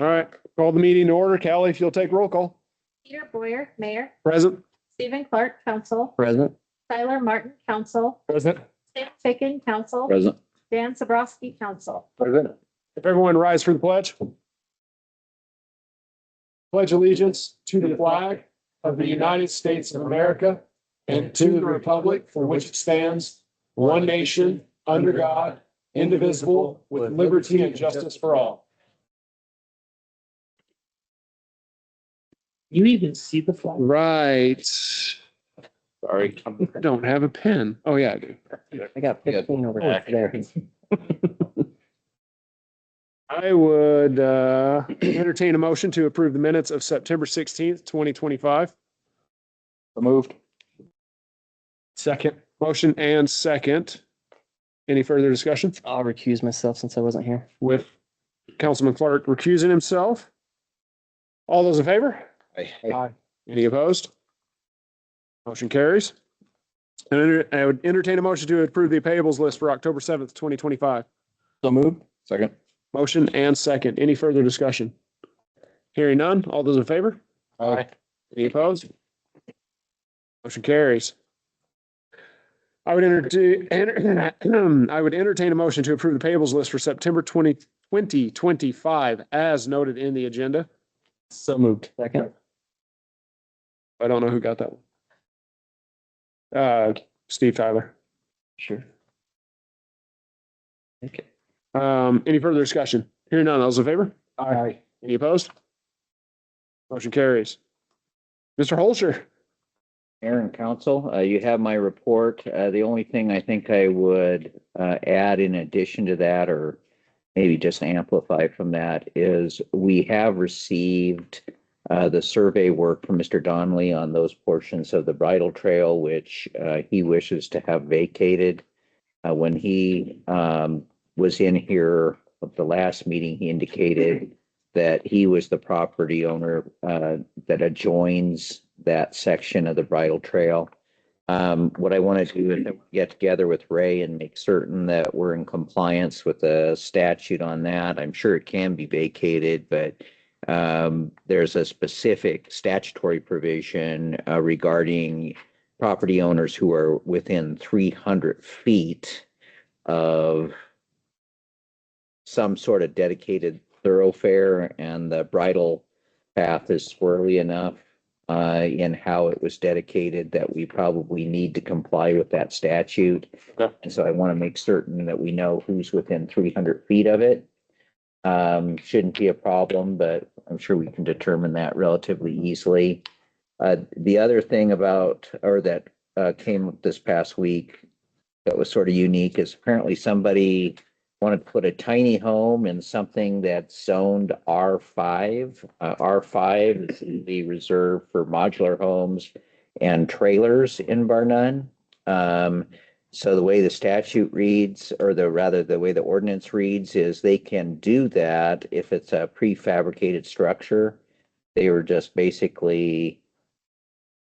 All right, call the meeting to order. Kelly, if you'll take roll call. Peter Boyer, Mayor. Present. Stephen Clark, Council. Present. Tyler Martin, Council. Present. Sam Ficken, Council. Present. Dan Sabrowski, Council. Present. If everyone rise for the pledge. Pledge allegiance to the flag of the United States of America and to the republic for which it stands, one nation, under God, indivisible, with liberty and justice for all. You even see the flag? Right. Sorry. I don't have a pen. Oh, yeah, I do. I got 15 over there. I would entertain a motion to approve the minutes of September 16th, 2025. Moved. Second. Motion and second. Any further discussion? I'll recuse myself since I wasn't here. With Councilman Clark recusing himself. All those in favor? Aye. Any opposed? Motion carries. And I would entertain a motion to approve the payables list for October 7th, 2025. So moved. Second. Motion and second. Any further discussion? Hearing none. All those in favor? Aye. Any opposed? Motion carries. I would entertain a motion to approve the payables list for September 2025 as noted in the agenda. So moved. Second. I don't know who got that one. Steve Tyler. Sure. Okay. Any further discussion? Hearing none. All those in favor? Aye. Any opposed? Motion carries. Mr. Holscher. Mayor and Council, you have my report. The only thing I think I would add in addition to that, or maybe just amplify from that, is we have received the survey work from Mr. Donnelly on those portions of the bridle trail, which he wishes to have vacated. When he was in here at the last meeting, he indicated that he was the property owner that adjoins that section of the bridle trail. What I want to do is get together with Ray and make certain that we're in compliance with the statute on that. I'm sure it can be vacated, but there's a specific statutory provision regarding property owners who are within 300 feet of some sort of dedicated thoroughfare, and the bridle path is swirly enough in how it was dedicated that we probably need to comply with that statute. Okay. And so I want to make certain that we know who's within 300 feet of it. Shouldn't be a problem, but I'm sure we can determine that relatively easily. The other thing about, or that came up this past week that was sort of unique, is apparently somebody wanted to put a tiny home in something that's zoned R5. R5 is the reserve for modular homes and trailers in Barnum. So the way the statute reads, or the way the ordinance reads, is they can do that if it's a prefabricated structure. They were just basically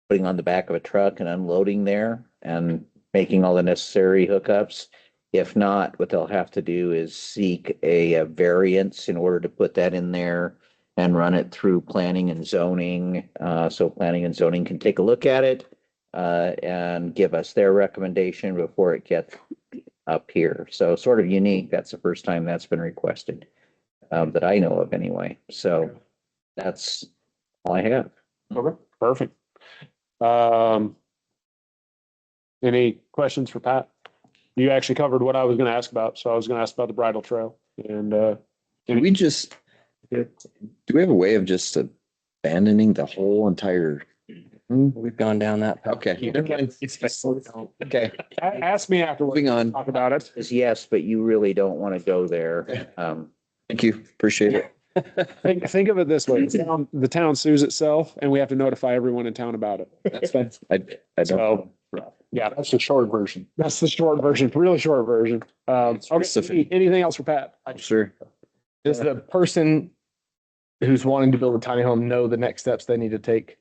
putting on the back of a truck and unloading there and making all the necessary hookups. If not, what they'll have to do is seek a variance in order to put that in there and run it through planning and zoning. So planning and zoning can take a look at it and give us their recommendation before it gets up here. So sort of unique. That's the first time that's been requested that I know of anyway. So that's all I have. Okay, perfect. Any questions for Pat? You actually covered what I was going to ask about. So I was going to ask about the bridle trail and, Can we just, do we have a way of just abandoning the whole entire? We've gone down that path. Okay. never mind. Okay, ask me afterwards. moving on. Talk about it. Is yes, but you really don't want to go there. Thank you. Appreciate it. Think of it this way. The town sues itself and we have to notify everyone in town about it. That's fine. I don't. So, yeah, that's the short version. That's the short version, really short version. Okay, specific. anything else for Pat? Sure. Does the person who's wanting to build a tiny home know the next steps they need to take?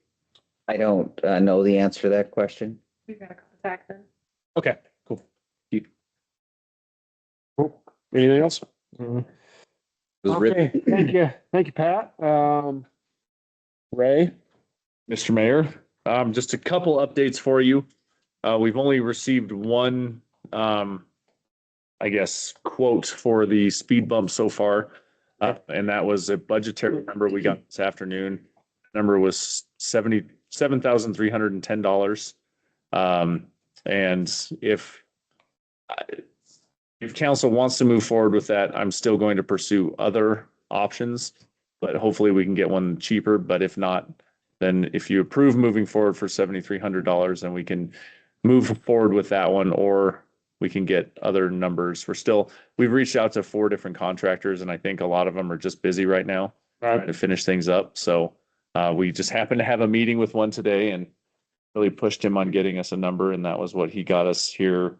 I don't know the answer to that question. We've got to contact them. Okay, cool. Cool. Anything else? The It was written. Okay, thank you, Pat. Ray? Mr. Mayor, just a couple updates for you. We've only received one, I guess, quote for the speed bump so far. And that was a budgetary number we got this afternoon. Number was $77,310. And if council wants to move forward with that, I'm still going to pursue other options, but hopefully we can get one cheaper. But if not, then if you approve moving forward for $7,300, then we can move forward with that one, or we can get other numbers. We've reached out to 4 different contractors, and I think a lot of them are just busy right now trying to finish things up. So we just happened to have a meeting with one today and really pushed him on getting us a number, and that was what he got us here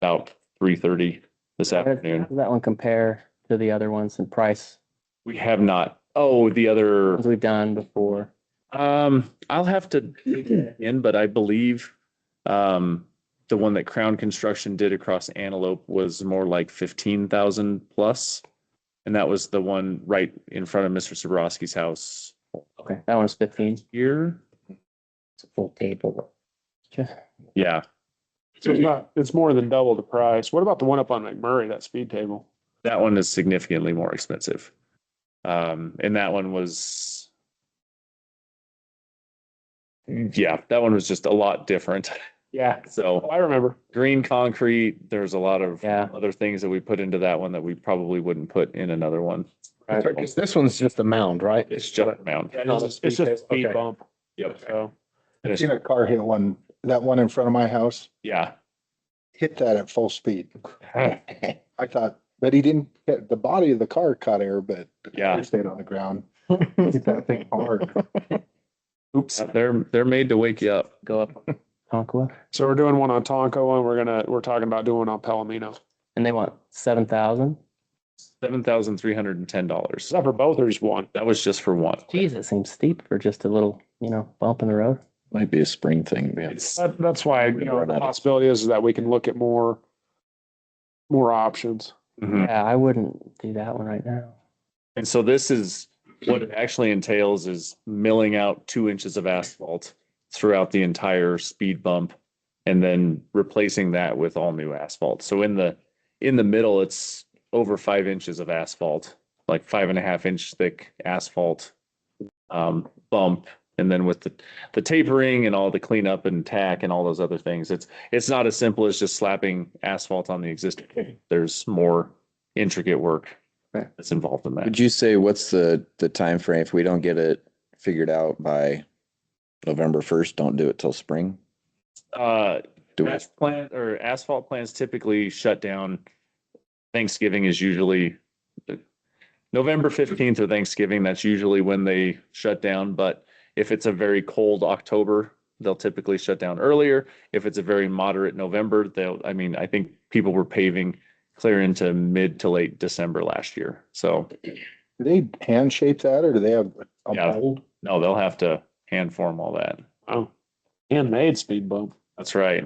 about 3:30 this How afternoon. does that one compare to the other ones in price? We have not. Oh, the other. Ones we've done before. I'll have to dig in, but I believe the one that Crown Construction did across Antelope was more like 15,000 plus. And that was the one right in front of Mr. Sabrowski's house Okay, that one's 15. here. It's a full table. Yeah. So it's more than double the price. What about the one up on McMurray, that speed table? That one is significantly more expensive. And that one was, yeah, that one was just a lot different. Yeah, So I remember. green concrete, there's a lot of Yeah. other things that we put into that one that we probably wouldn't put in another one. Because this one's just a mound, right? It's just a mound. It's just a speed Okay. bump, Yep. so. And I've it's- seen a car hit one, that one in front of my house, Yeah. hit that at full speed. I thought, but he didn't, hit the body of the car caught air, but the Yeah. car stayed on the ground. Hit that thing hard. Oops. They're made to wake you up. Go up Tonkawa. So we're doing one on Tonko and we're talking about doing one on Palomino. And they want 7,000. $7,310. Is that for both or just one? That was just for one. Geez, it seems steep for just a little, bump in the road. Might be a spring thing. Yeah. It's, That's why, the possibility is that we can look at more options. Mhm. Yeah, I wouldn't do that one right now. And so this is what it actually entails is milling out 2 inches of asphalt throughout the entire speed bump and then replacing that with all new asphalt. So in the middle, it's over 5 inches of asphalt, like 5.5 inch thick asphalt bump. And then with the tapering and all the cleanup and tack and all those other things, it's not as simple as just slapping asphalt on the existing. There's more intricate work Okay. that's involved in that. Would you say what's the time frame if we don't get it figured out by November 1st? Don't do it till spring? Do it. Asphalt plants typically shut down. Thanksgiving is usually November 15th or Thanksgiving. That's usually when they shut down. But if it's a very cold October, they'll typically shut down earlier. If it's a very moderate November, I think people were paving clear into mid to late December last year. So Do they hand shape that or do they have a Yeah. mold? no, they'll have to hand form all that. Oh, handmade speed bump. That's right.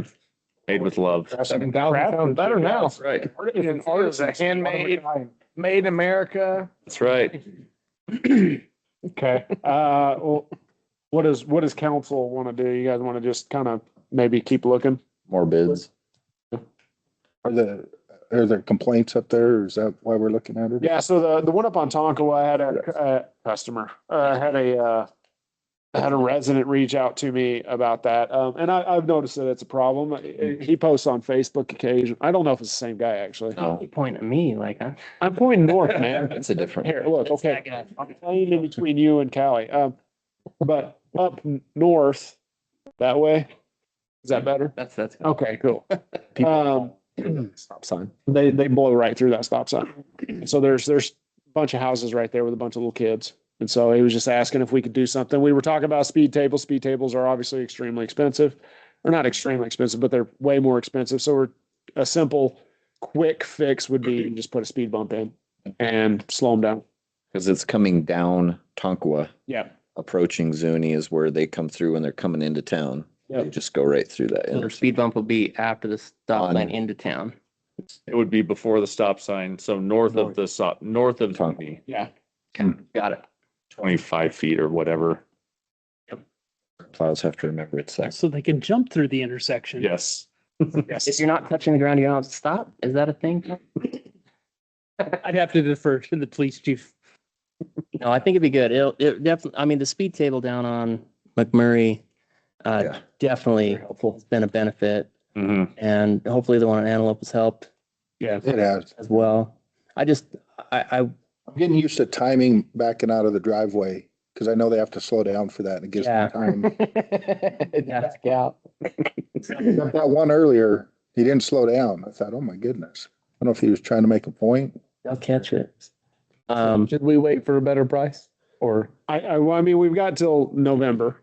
Made with love. 7,000 sounds better now. That's right. And ours is handmade, made in America. That's right. Okay, well, what does council want to do? You guys want to just kind of maybe keep looking? More bids? Are there complaints up there or is that why we're looking at it? Yeah, so the one up on Tonko, I had a customer, had a resident reach out to me about that. And I've noticed that it's a problem. He posts on Facebook occasionally. I don't know if it's the same guy, actually. No, You point at me like I'm pointing north, man. that's a different. Here, look, okay. I'm playing in between you and Callie. But up north, that way, is that better? that's Okay, cool. Stop sign. They blow right through that stop sign. So there's a bunch of houses right there with a bunch of little kids. And so he was just asking if we could do something. We were talking about speed tables. Speed tables are obviously extremely expensive. Or not extremely expensive, but they're way more expensive. So a simple, quick fix would be just put a speed bump in and slow them down. Because it's coming down Tonkawa, Yeah. approaching Zuni is where they come through when they're coming into town. They Yep. just go right through that. So their speed bump will be after the stop On- line into town. It would be before the stop sign, so north of the stop, north of the Yeah. Got it. 25 feet or whatever. Plows have to remember it's that. So they can jump through the intersection. Yes. If you're not touching the ground, you don't have to stop. Is that a thing? I'd have to defer to the police chief. No, I think it'd be good. It definitely, I mean, the speed table down on McMurray, Yeah. definitely has been a benefit. Mhm. And hopefully the one on Antelope has helped Yeah. It has. as well. I'm getting used to timing backing out of the driveway because I know they have to slow down for that and it gives Yeah. me time. Back out. Except that one earlier, he didn't slow down. I thought, oh my goodness. I don't know if he was trying to make a point. They'll catch it. Should we wait for a better price or? Well, I mean, we've got till November,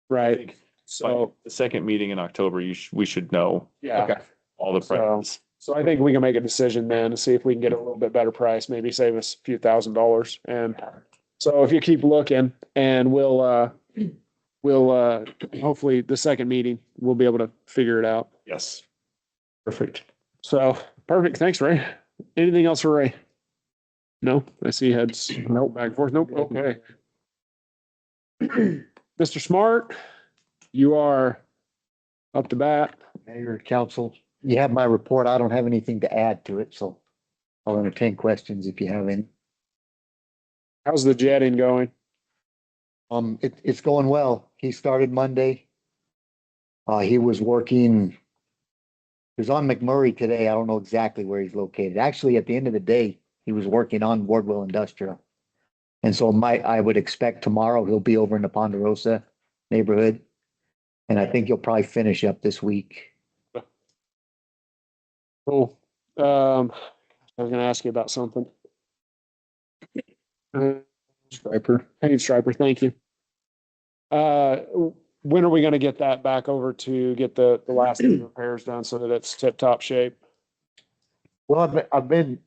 right? So So, the second meeting in October, we should know yeah. all the So, prices. so I think we can make a decision then and see if we can get a little bit better price, maybe save us a few $1,000s. And so if you keep looking and we'll hopefully the second meeting, we'll be able to figure it out. Yes. Perfect. So, perfect. Thanks, Ray. Anything else for Ray? No, I see heads. Nope. Back and forth. Nope. Okay. Mr. Smart, you are up to bat. Mayor, council, you have my report. I don't have anything to add to it, so I'll entertain questions if you have any. How's the jetting going? It's going well. He started Monday. He was working. He was on McMurray today. I don't know exactly where he's located. Actually, at the end of the day, he was working on Wardwell Industrial. And so I would expect tomorrow he'll be over in the Ponderosa neighborhood. And I think he'll probably finish up this week. Cool. I was gonna ask you about something. Striper. Paint striper, thank you. When are we gonna get that back over to get the last of the repairs done so that it's tip top shape? Well, I've been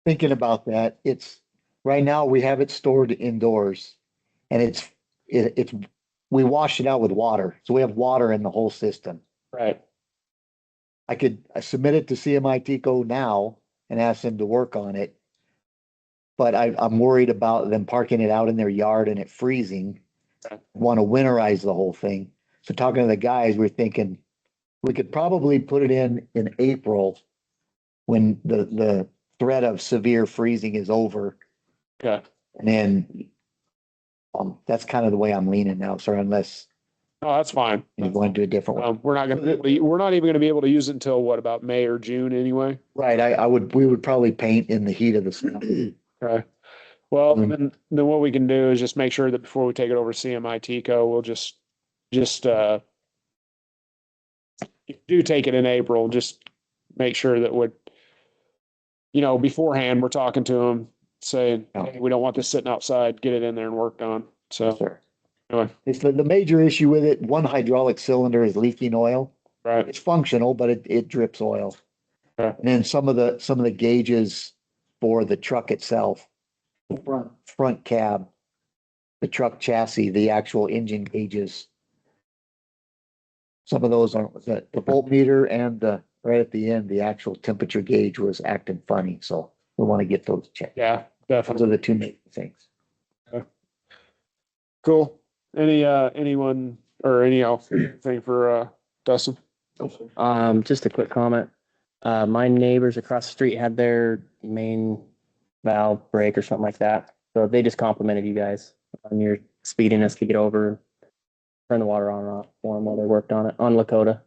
thinking about that. Right now we have it stored indoors and we wash it out with water. So we have water in the whole system. Right. I could submit it to CMITco now and ask them to work on it. But I'm worried about them parking it out in their yard and it freezing. Okay. Want to winterize the whole thing. So talking to the guys, we're thinking we could probably put it in April when the threat of severe freezing is over. Okay. And then that's kind of the way I'm leaning now, sir, unless Oh, that's fine. you want to do a different one. We're not gonna, we're not even gonna be able to use it until what, about May or June anyway? Right, we would probably paint in the heat of the summer. Okay. Well, Mm. then what we can do is just make sure that before we take it over to CMITco, we'll just if you do take it in April, just make sure that beforehand, we're talking to them saying, Yeah. hey, we don't want this sitting outside, get it in there and worked on. So, Sir. anyway, It's the major issue with it, one hydraulic cylinder is leaking oil. right, It's functional, but it drips oil. Okay. And then some of the gauges for the truck itself, front cab, the truck chassis, the actual engine gauges. Some of those aren't, the voltmeter and right at the end, the actual temperature gauge was acting funny, so we want to get those checked. yeah, Those definitely. are the two main things. Cool. Anyone or any else thing for Dustin? Just a quick comment. My neighbors across the street had their main valve break or something like that. So they just complimented you guys on your speediness to get over, turn the water on and off for them while they worked on it on Lakota.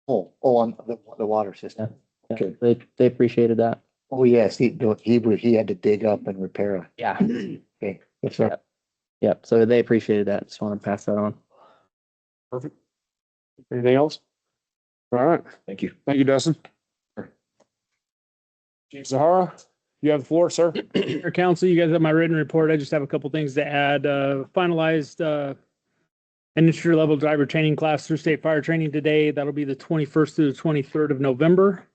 On the water system. Yeah, Okay. they appreciated that. Oh, yes, he had to dig up and repair it. Yeah. Okay, yes, sir. Yep. So they appreciated that. Just want to pass that on. Perfect. Anything else? All right. Thank you. Thank you, Dustin. Chief Zahara, you have the floor, sir. Mayor, council, you guys have my written report. I just have a couple things to add. Finalized industry level driver training class through state fire training today. That'll be the 21st through the 23rd of November.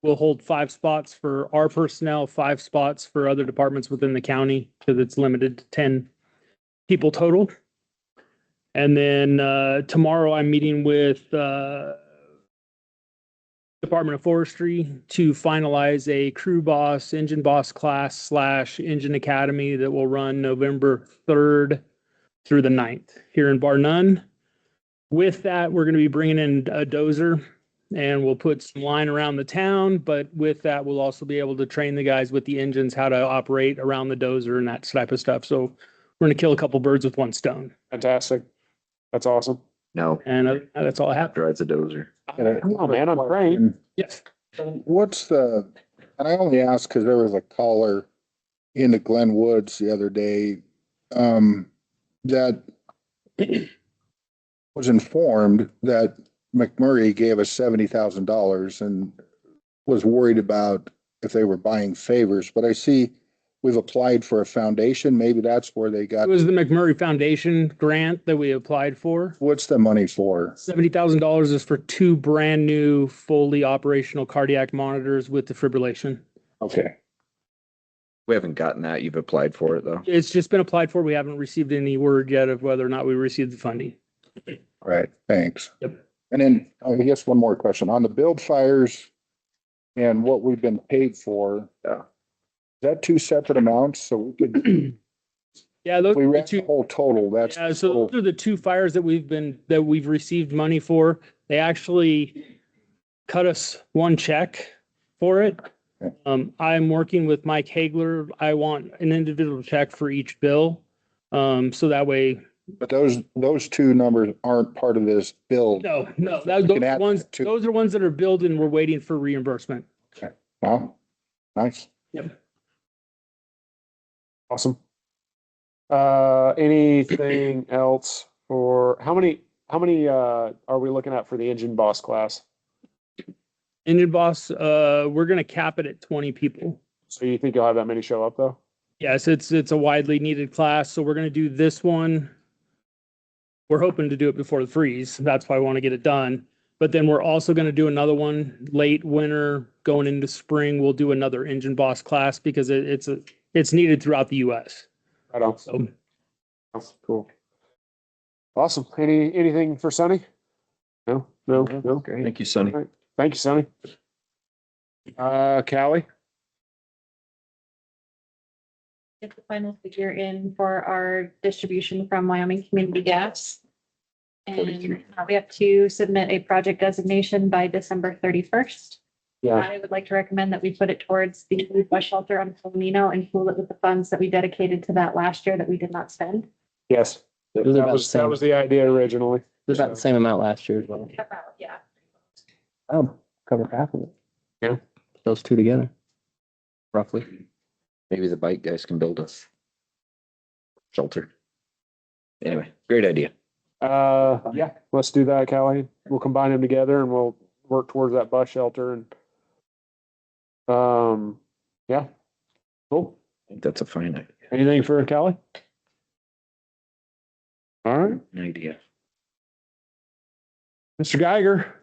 We'll hold 5 spots for our personnel, 5 spots for other departments within the county, because it's limited to 10 people total. And then tomorrow I'm meeting with the Department of Forestry to finalize a crew boss, engine boss class / engine academy that will run November 3rd through the 9th here in Bar None. With that, we're going to be bringing in a dozer and we'll put some line around the town. But with that, we'll also be able to train the guys with the engines, how to operate around the dozer and that type of stuff. So we're going to kill a couple birds with one stone. Fantastic. That's awesome. No, And that's all I have. drives a dozer. Come on, man, I'm trained. Yes. What's the, and I only asked because there was a caller into Glen Woods the other day, that was informed that McMurray gave us $70,000 and was worried about if they were buying favors, but I see we've applied for a foundation. Maybe that's where they It got, was the McMurray Foundation grant that we applied for. what's the money for? $70,000 is for 2 brand new fully operational cardiac monitors with defibrillation. Okay. We haven't gotten that. You've applied for it though. It's just been applied for. We haven't received any word yet of whether or not we received the funding. Right, thanks. Yep. And then I guess one more question on the build fires and what we've been paid for. Yeah. Is that 2 separate amounts? So we could, Yeah, those we are the ran the 2. whole total, that's. Yeah, so those are the 2 fires that we've received money for. They actually cut us 1 check for it. Okay. I'm working with Mike Hagler. I want an individual check for each bill. So that way, But those 2 numbers aren't part of this build. no, can those add ones, to- those are ones that are billed and we're waiting for reimbursement. Wow, nice. Yep. Awesome. Anything else for, how many, are we looking at for the engine boss class? Engine boss, we're gonna cap it at 20 people. So you think you'll have that many show up though? Yes, it's a widely needed class, so we're gonna do this one. We're hoping to do it before the freeze. That's why I want to get it done. But then we're also gonna do another one late winter, going into spring. We'll do another engine boss class because it's needed throughout the US. Right on. So Cool. Awesome. Anything for Sonny? No. Great. Thank you, Sonny. Thank you, Sonny. Callie? Get the final figure in for our distribution from Wyoming Community Gas. And we have to submit a project designation by December 31st. Yeah. I would like to recommend that we put it towards the bus shelter on Palomino and pool it with the funds that we dedicated to that last year that we did not spend. Yes. Those are That about the was same. the idea originally. It was about the same amount last year as well. Yeah. I'll cover half of it. Yeah. Those 2 together. Roughly. Maybe the bike guys can build us shelter. Anyway, great idea. Yeah, let's do that, Callie. We'll combine them together and we'll work towards that bus shelter and, yeah. Cool. I think that's a fine idea. Anything for Callie? All right, Idea. Mr. Geiger.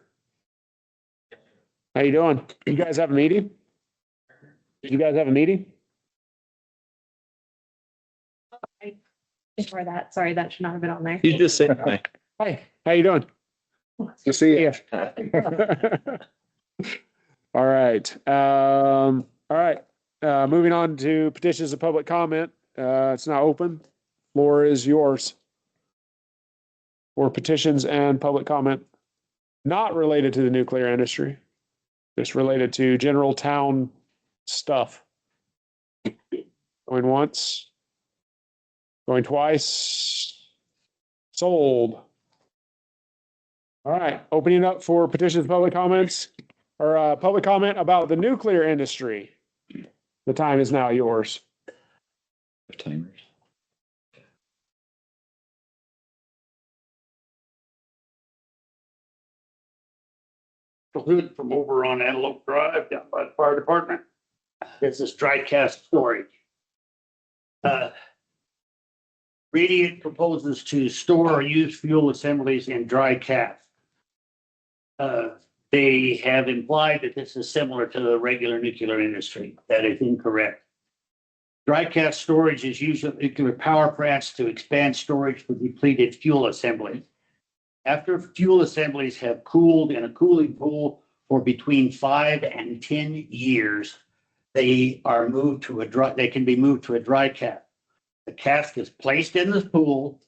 How you doing? You guys have a meeting? Did you guys have a meeting? Before that, sorry, that should not have been on there. You just said hi. Hi, how you doing? To see you. All right, moving on to petitions of public comment. It's now open. Floor is yours. For petitions and public comment, not related to the nuclear industry, just related to general town stuff. Going once, going twice, sold. All right, opening up for petitions, public comments, or public comment about the nuclear industry. The time is now yours. Timers. Hood from over on Antelope Drive down by the fire department. This is dry cast storage. Radiant proposes to store or use fuel assemblies in dry cast. They have implied that this is similar to the regular nuclear industry. That is incorrect. Dry cast storage is used at nuclear power plants to expand storage for depleted fuel assemblies. After fuel assemblies have cooled in a cooling pool for between 5 and 10 years, they can be moved to a dry cask. The cask is placed in the pool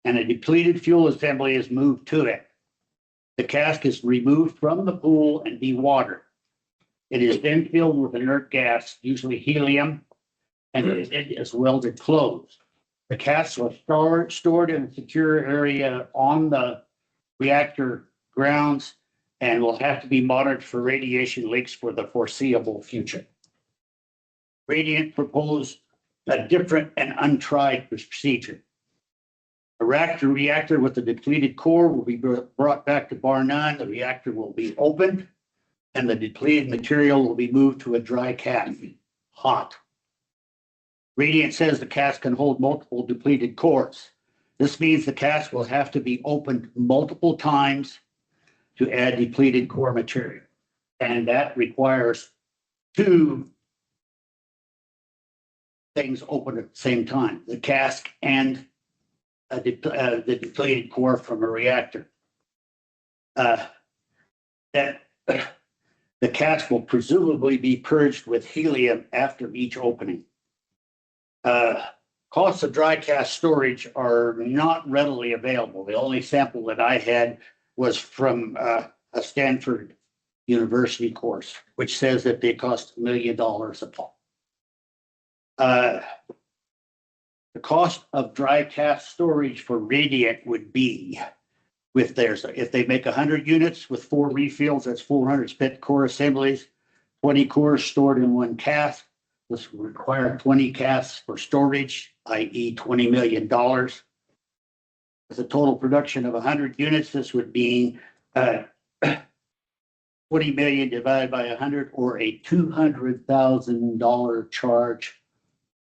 and a depleted fuel assembly is moved to it. The cask is removed from the pool and dewatered. It is then filled with inert gas, usually helium, and it is welded closed. The casks are stored in a secure area on the reactor grounds and will have to be monitored for radiation leaks for the foreseeable future. Radiant proposed a different and untried procedure. A reactor with a depleted core will be brought back to bar 9. The reactor will be opened and the depleted material will be moved to a dry cask, hot. Radiant says the cask can hold multiple depleted cores. This means the cask will have to be opened multiple times to add depleted core material. And that requires 2 things open at the same time, the cask and the depleted core from a reactor. The cask will presumably be purged with helium after each opening. Costs of dry cask storage are not readily available. The only sample that I had was from a Stanford University course, which says that they cost $1 million a pop. The cost of dry cask storage for Radiant would be if they make 100 units with 4 refills, that's 400 spent core assemblies, 20 cores stored in 1 cask. This would require 20 casks for storage, i.e. $20 million. With a total production of 100 units, this would be 20 million divided by 100, or a $200,000 charge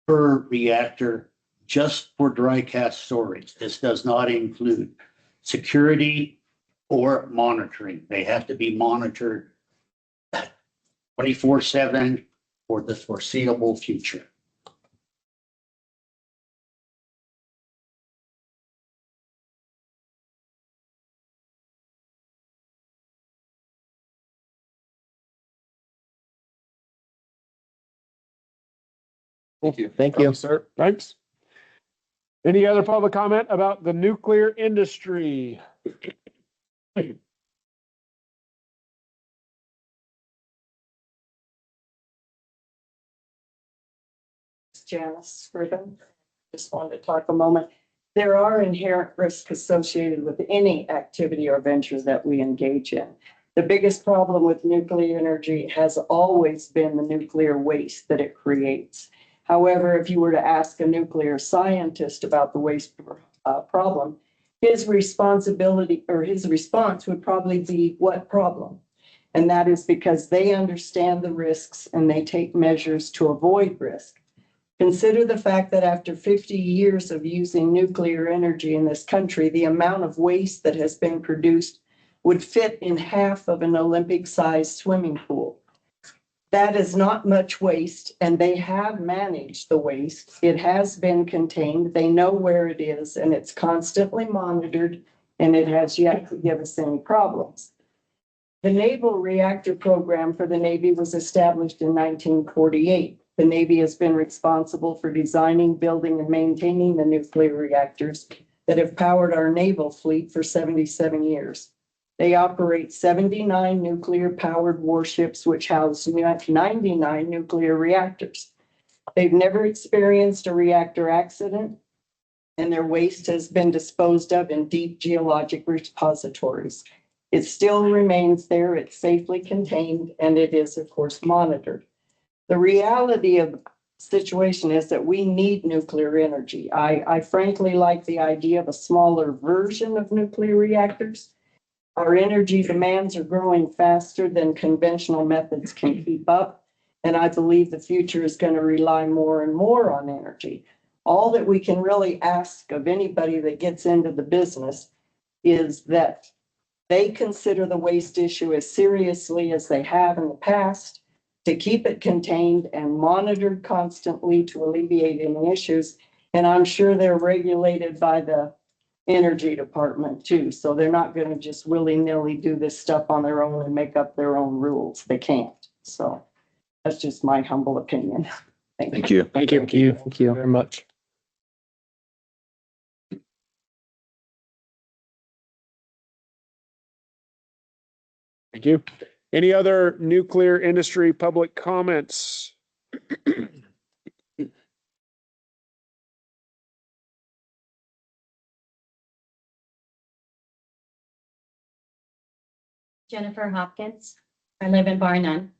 per reactor just for dry cask storage. This does not include security or monitoring. They have to be monitored 24/7 for the foreseeable future. Thank you. Thank you. Sir, thanks. Any other public comment about the nuclear industry? Janice Scriven. Just wanted to talk a moment. There are inherent risks associated with any activity or venture that we engage in. The biggest problem with nuclear energy has always been the nuclear waste that it creates. However, if you were to ask a nuclear scientist about the waste problem, his responsibility or his response would probably be, what problem? And that is because they understand the risks and they take measures to avoid risk. Consider the fact that after 50 years of using nuclear energy in this country, the amount of waste that has been produced would fit in half of an Olympic-sized swimming pool. That is not much waste, and they have managed the waste. It has been contained. They know where it is, and it's constantly monitored, and it has yet to give us any problems. The Naval Reactor Program for the Navy was established in 1948. The Navy has been responsible for designing, building, and maintaining the nuclear reactors that have powered our naval fleet for 77 years. They operate 79 nuclear-powered warships, which house 99 nuclear reactors. They've never experienced a reactor accident, and their waste has been disposed of in deep geologic repositories. It still remains there, it's safely contained, and it is, of course, monitored. The reality of the situation is that we need nuclear energy. I frankly like the idea of a smaller version of nuclear reactors. Our energy demands are growing faster than conventional methods can keep up, and I believe the future is going to rely more and more on energy. All that we can really ask of anybody that gets into the business is that they consider the waste issue as seriously as they have in the past, to keep it contained and monitored constantly to alleviate any issues. And I'm sure they're regulated by the energy department too. So they're not gonna just willy-nilly do this stuff on their own and make up their own rules. They can't. So that's just my humble opinion. Thank you. Thank you. Thank you. Thank you. Very much. Thank you. Any other nuclear industry public comments? Jennifer Hopkins. I live in Bar None.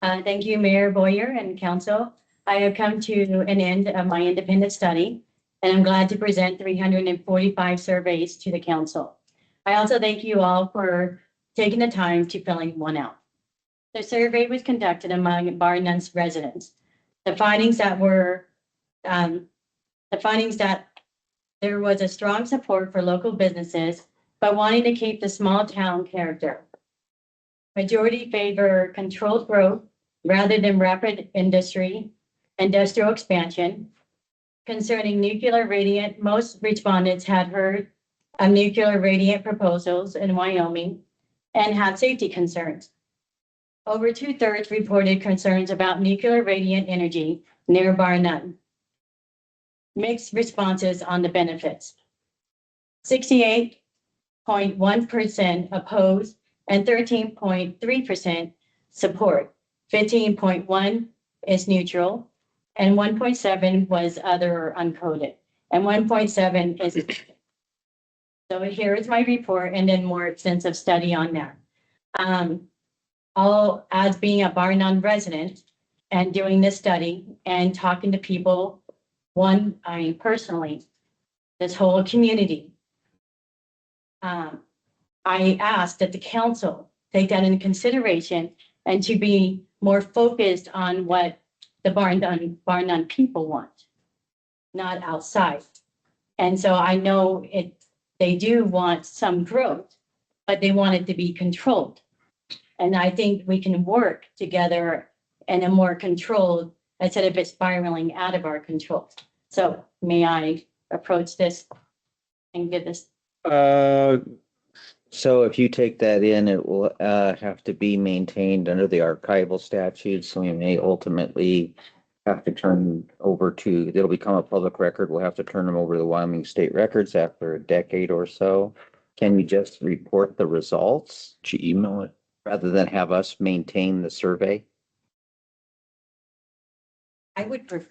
Thank you, Mayor Boyer and council. I have come to an end of my independent study, and I'm glad to present 345 surveys to the council. I also thank you all for taking the time to filling one out. The survey was conducted among Bar None's residents. The findings that there was a strong support for local businesses, but wanting to keep the small town character. Majority favor controlled growth rather than rapid industrial expansion. Concerning nuclear radiant, most respondents had heard of nuclear radiant proposals in Wyoming and had safety concerns. Over 2/3 reported concerns about nuclear radiant energy near Bar None. Mixed responses on the benefits. 68.1% oppose and 13.3% support. 15.1 is neutral, and 1.7 was other or uncoded, and 1.7 is. So here is my report and then more extensive study on that. All as being a Bar None resident and doing this study and talking to people, I personally, this whole community. I asked that the council take that into consideration and to be more focused on what the Bar None people want, not outside. And so I know they do want some growth, but they want it to be controlled. And I think we can work together in a more controlled, instead of it spiraling out of our control. So may I approach this and give this? So if you take that in, it will have to be maintained under the archival statutes, so we may ultimately have to turn over to, it'll become a public record. We'll have to turn them over to the Wyoming State Records after a decade or so. Can you just report the results? Did you email it? Rather than have us maintain the survey? I would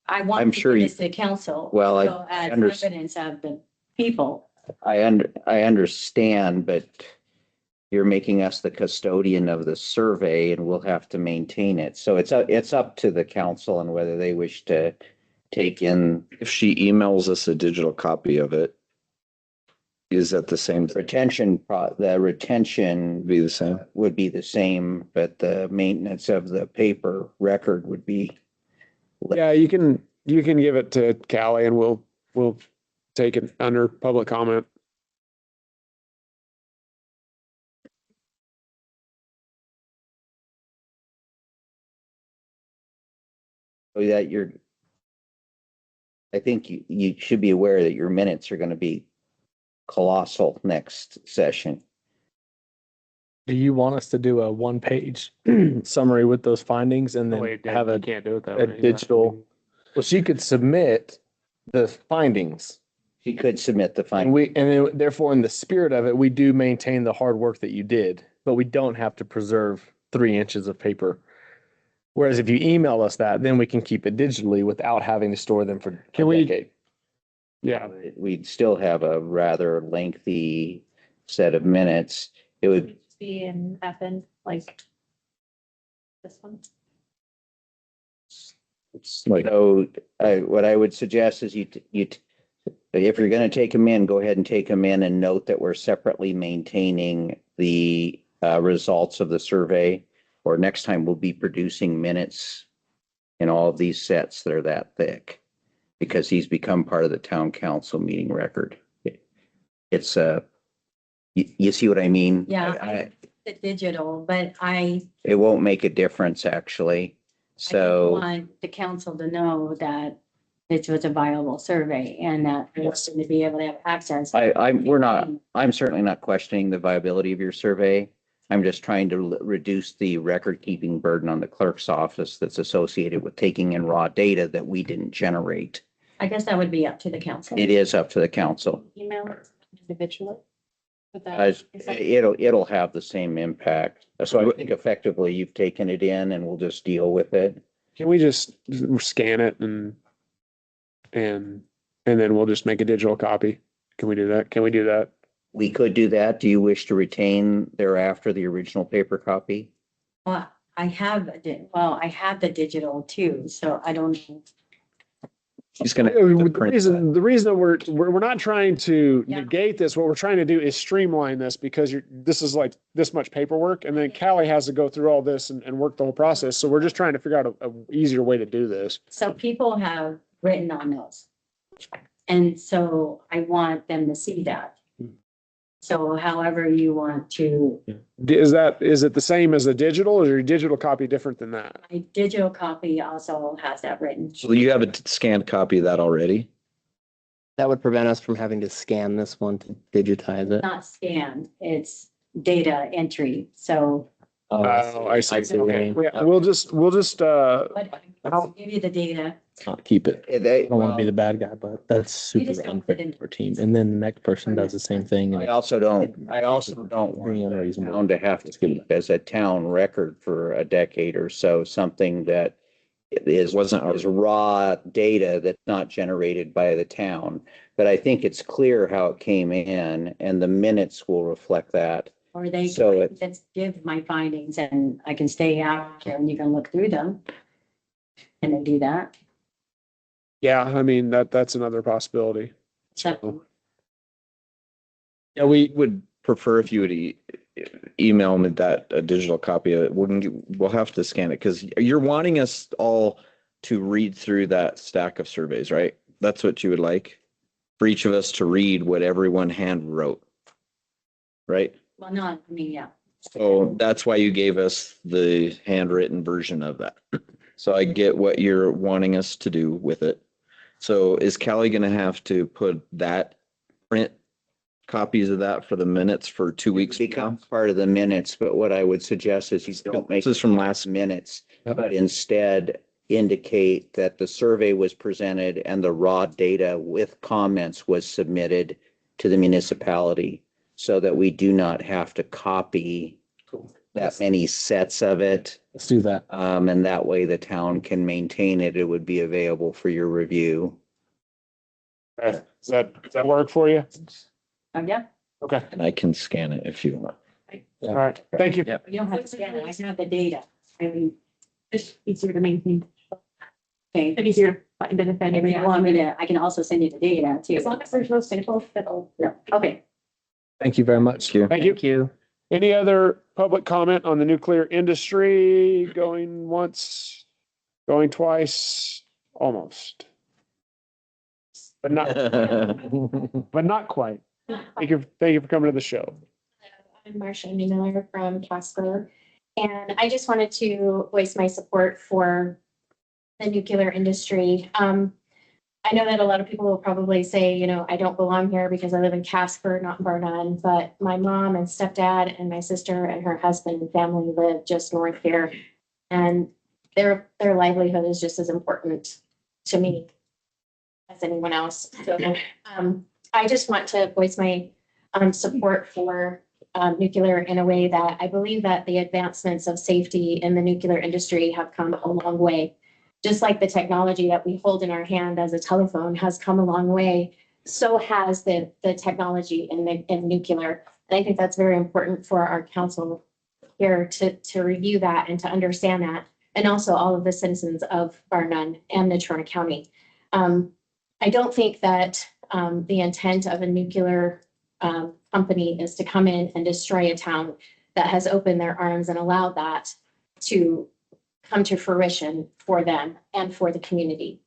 I want I'm to sure give you- this to the council. Well, I so as understand. evidence of the people. I understand, but you're making us the custodian of the survey and we'll have to maintain it. So it's up to the council and whether they wish to take in. If she emails us a digital copy of it, is that the same? The retention Be the same? would be the same, but the maintenance of the paper record would be. Yeah, you can give it to Callie and we'll take it under public comment. So that I think you should be aware that your minutes are going to be colossal next session. Do you want us to do a 1-page summary with those findings and then have You a can't do it that a way. digital? Well, she could submit the findings. She could submit the And findings. then therefore, in the spirit of it, we do maintain the hard work that you did, but we don't have to preserve 3 inches of paper. Whereas if you email us that, then we can keep it digitally without having to store them for Can a we- decade. Yeah, We'd still have a rather lengthy set of minutes. It would, Be in happen like this one. It's like, so what I would suggest is if you're going to take them in, go ahead and take them in and note that we're separately maintaining the results of the survey. Or next time we'll be producing minutes in all of these sets that are that thick. Because he's become part of the town council meeting record. It's you see what I mean? Yeah, the digital, but It won't make a difference actually. I So want the council to know that this was a viable survey and that we was going to be able to have access. I'm certainly not questioning the viability of your survey. I'm just trying to reduce the record keeping burden on the clerk's office that's associated with taking in raw data that we didn't generate. I guess that would be up to the council. It is up to the council. Email it individually. Would that- As is that- it'll have the same impact. So I think effectively you've taken it in and we'll just deal with it. Can we just scan it and then we'll just make a digital copy? Can we do that? Can we do that? We could do that. Do you wish to retain thereafter the original paper copy? Well, I have the digital too, so I don't know. He's gonna. The reason we're not trying to Yeah. negate this, what we're trying to do is streamline this because this is like this much paperwork and then Callie has to go through all this and work the whole process. So we're just trying to figure out a easier way to do this. So people have written on those. And so I want them to see that. So however you want to, Is it the same as a digital or is your digital copy different than that? my digital copy also has that written. So you have a scanned copy of that already? That would prevent us from having to scan this one to digitize it. Not scanned, it's data entry. So Oh, I see. I see what you Okay. mean. Yeah, we'll just, but I'll give you the data. Keep it. I I don't want to be the bad guy, but that's You super just don't unfair put in- for our team. And then the next person does the same thing. I And also don't want Very unreasonable. town to have to keep as a town record for a decade or so, something that is raw data that's not generated by the town. But I think it's clear how it came in and the minutes will reflect that. Or they So can it- just give my findings and I can stay out here and you can look through them. Can they do that? Yeah, I mean, that's another possibility. So Yeah, we would prefer if you would email me that a digital copy. We'll have to scan it because you're wanting us all to read through that stack of surveys, right? That's what you would like for each of us to read what everyone hand wrote, right? well, not, I mean, yeah. So that's why you gave us the handwritten version of that. So I get what you're wanting us to do with it. So is Callie gonna have to put that print copies of that for the minutes for 2 weeks? Becomes part of the minutes, but what I would suggest is you don't make This is from last minutes, Yep. but instead indicate that the survey was presented and the raw data with comments was submitted to the municipality so that we do not have to copy that many sets of it. let's do that. And that way the town can maintain it. It would be available for your review. Okay. Does that work for you? Yeah, Okay, And I can scan it if you want. all right. Thank you. Yep. you don't have to scan it. I have the data. I mean, It's easier to maintain. okay. It's easier to find it if If anybody you want me to, I can also send you the data too. As long as there's no samples, that'll. Yeah. Okay. Thank you very much. Thank you. Thank you. Any other public comment on the nuclear industry? Going once, going twice, almost. But not quite. Thank you for coming to the show. I'm Marcia Miller from Casper, and I just wanted to voice my support for the nuclear industry. I know that a lot of people will probably say, you know, I don't belong here because I live in Casper, not Vernon, but my mom and stepdad and my sister and her husband and family live just north here. And their livelihood is just as important to me as anyone else. So I just want to voice my support for nuclear in a way that I believe that the advancements of safety in the nuclear industry have come a long way. Just like the technology that we hold in our hand as a telephone has come a long way, so has the technology in nuclear. And I think that's very important for our council here to review that and to understand that, and also all of the citizens of Vernon and Natrona County. I don't think that the intent of a nuclear company is to come in and destroy a town that has opened their arms and allowed that to come to fruition for them and for the community.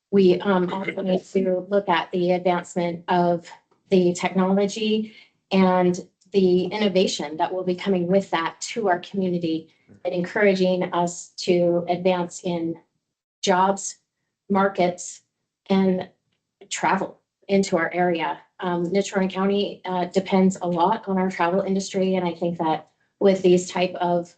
We also need to look at the advancement of the technology and the innovation that will be coming with that to our community and encouraging us to advance in jobs, markets, and travel into our area. Nicholas County depends a lot on our travel industry, and I think that with these type of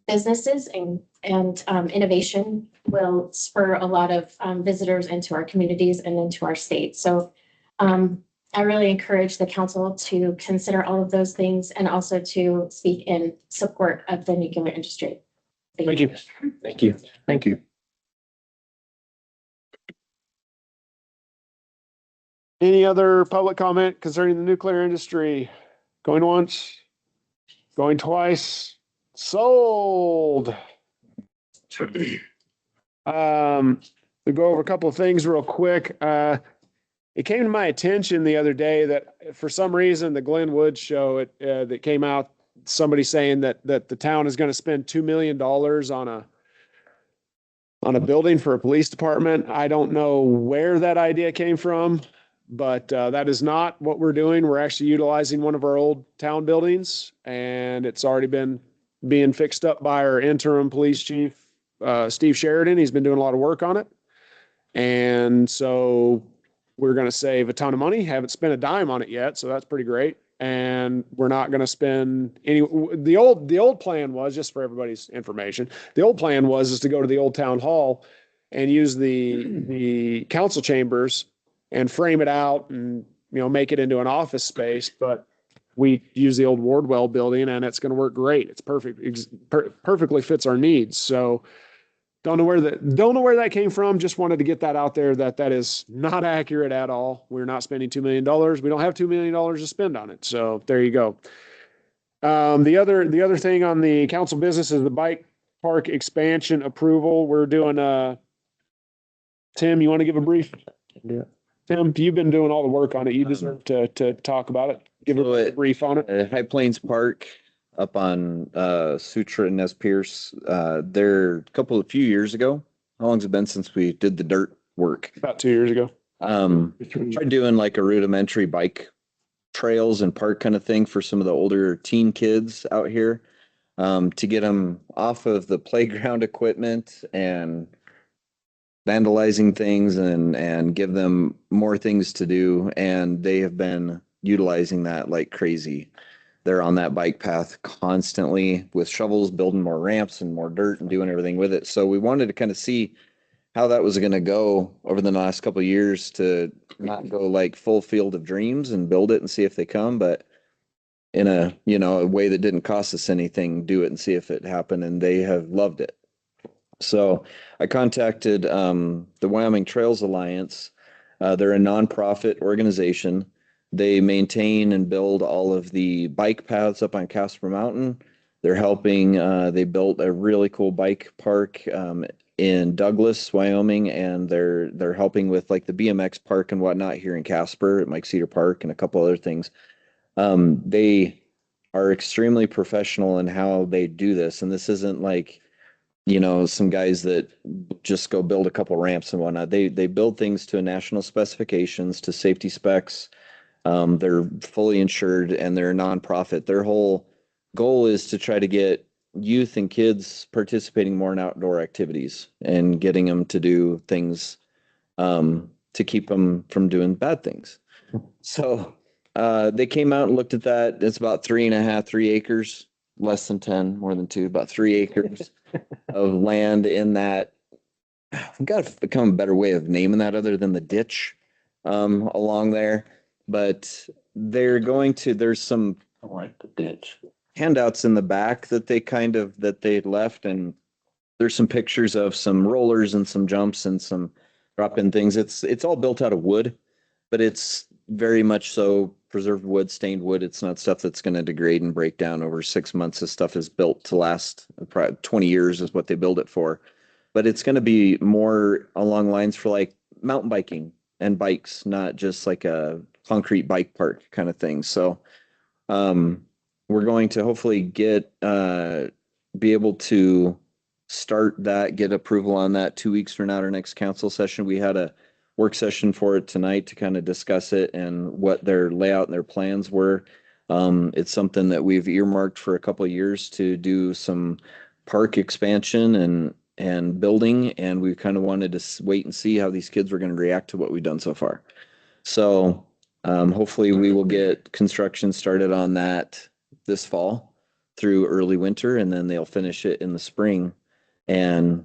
businesses and innovation will spur a lot of visitors into our communities and into our state. So I really encourage the council to consider all of those things and also to speak in support of the nuclear industry. Thank you. Thank you. Thank you. Any other public comment concerning the nuclear industry? Going once, going twice, sold. To go over a couple of things real quick. It came to my attention the other day that for some reason the Glenn Woods show that came out, somebody saying that the town is going to spend $2 million on a building for a police department. I don't know where that idea came from, but that is not what we're doing. We're actually utilizing one of our old town buildings, and it's already been being fixed up by our interim police chief, Steve Sheridan. He's been doing a lot of work on it. And so we're going to save a ton of money. Haven't spent a dime on it yet, so that's pretty great. And we're not going to spend any. The old plan was, just for everybody's information, the old plan was to go to the old town hall and use the council chambers and frame it out and make it into an office space. But we use the old Wardwell building, and it's going to work great. It's perfect, perfectly fits our needs. So. Don't know where that came from. Just wanted to get that out there that is not accurate at all. We're not spending $2 million. We don't have $2 million to spend on it. So there you go. The other thing on the council business is the bike park expansion approval. We're doing Tim, you want to give a brief? Yeah. Tim, you've been doing all the work on it. You deserve to talk about it. Give a brief on it. High Plains Park up on Sutra and Nez Pierce. There a few years ago. How long has it been since we did the dirt work? About 2 years ago. Tried doing like a rudimentary bike trails and park kind of thing for some of the older teen kids out here, to get them off of the playground equipment and vandalizing things and give them more things to do. And they have been utilizing that like crazy. They're on that bike path constantly with shovels, building more ramps and more dirt and doing everything with it. So we wanted to kind of see how that was going to go over the last couple of years, to not go like full Field of Dreams and build it and see if they come, but in a way that didn't cost us anything, do it and see if it happened. And they have loved it. So I contacted the Wyoming Trails Alliance. They're a nonprofit organization. They maintain and build all of the bike paths up on Casper Mountain. They're helping, they built a really cool bike park in Douglas, Wyoming, and they're helping with like the BMX park and whatnot here in Casper at Mike Cedar Park and a couple other things. They are extremely professional in how they do this. And this isn't like, some guys that just go build a couple ramps and whatnot. They build things to national specifications, to safety specs. They're fully insured and they're a nonprofit. Their whole goal is to try to get youth and kids participating more in outdoor activities and getting them to do things to keep them from doing bad things. So they came out and looked at that. It's about 3 acres, less than 10, more than 2, about 3 acres of land in that. We've got to become a better way of naming that other than the ditch along there. But there's some handouts in the back that they left, and there's some pictures of some rollers and some jumps and some drop-in things. It's all built out of wood, but it's very much so preserved wood, stained wood. It's not stuff that's going to degrade and break down over 6 months. This stuff is built to last 20 years is what they build it for. But it's going to be more along lines for like mountain biking and bikes, not just like a concrete bike park kind of thing. So we're going to hopefully be able to start that, get approval on that 2 weeks from now, our next council session. We had a work session for it tonight to kind of discuss it and what their layout and their plans were. It's something that we've earmarked for a couple of years to do some park expansion and building, and we kind of wanted to wait and see how these kids were going to react to what we've done so far. So hopefully we will get construction started on that this fall through early winter, and then they'll finish it in the spring. And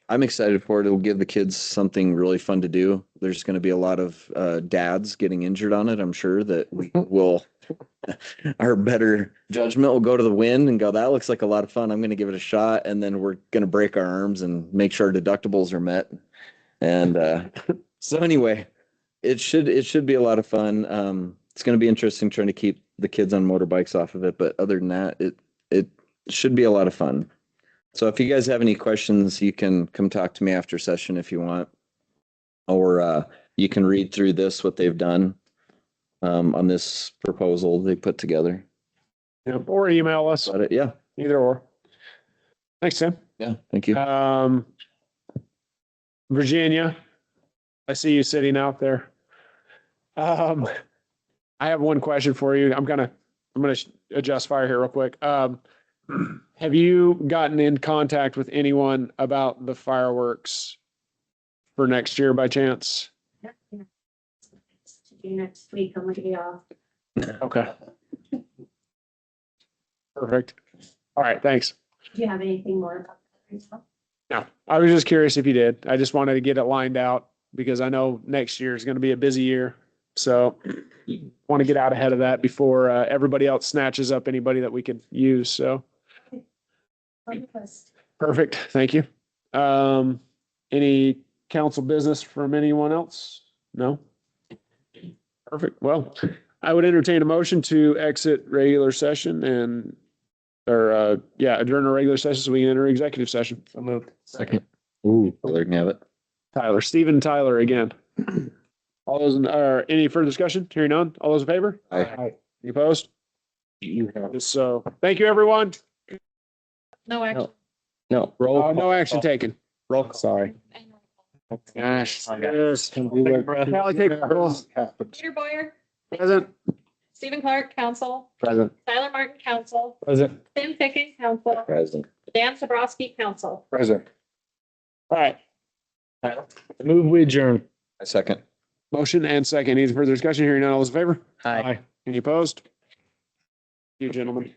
I'm excited for it. It'll give the kids something really fun to do. There's going to be a lot of dads getting injured on it. I'm sure that we will, our better judgment will go to the wind and go, that looks like a lot of fun. I'm going to give it a shot. And then we're going to break our arms and make sure our deductibles are met. And so anyway, it should be a lot of fun. It's going to be interesting trying to keep the kids on motorbikes off of it. But other than that, it should be a lot of fun. So if you guys have any questions, you can come talk to me after session if you want, or you can read through this, what they've done on this proposal they put together. Yeah, or email us, But yeah, either or. Thanks, Tim. yeah, thank you. Virginia, I see you sitting out there. I have one question for you. I'm gonna adjust fire here real quick. Have you gotten in contact with anyone about the fireworks for next year by chance? To do next week, I'm gonna be off. Okay. Perfect. All right, thanks. Do you have anything more about that? No, I was just curious if you did. I just wanted to get it lined out because I know next year is going to be a busy year. So want to get out ahead of that before everybody else snatches up anybody that we could use. So perfect. Thank you. Any council business from anyone else? No? Perfect. Well, I would entertain a motion to exit regular session and adjourn our regular session so we can enter executive session. So moved. Second. Ooh, there can have it. Tyler, Stephen Tyler again. All those, any further discussion? Hearing none. All those in favor? Aye. Any opposed? You have it. So thank you, everyone. No action. No. No action taken. Roll call. Sorry. Gosh. Yes. Callie, take the roll. Peter Boyer, Present. Stephen Clark, council. Present. Tyler Martin, council. Present. Tim Pickens, council. Present. Dan Sabrowski, council. Present. All right. Move we adjourn. A second. Motion and second. Any further discussion? Hearing none. All those in favor? Aye. Any opposed? You gentlemen.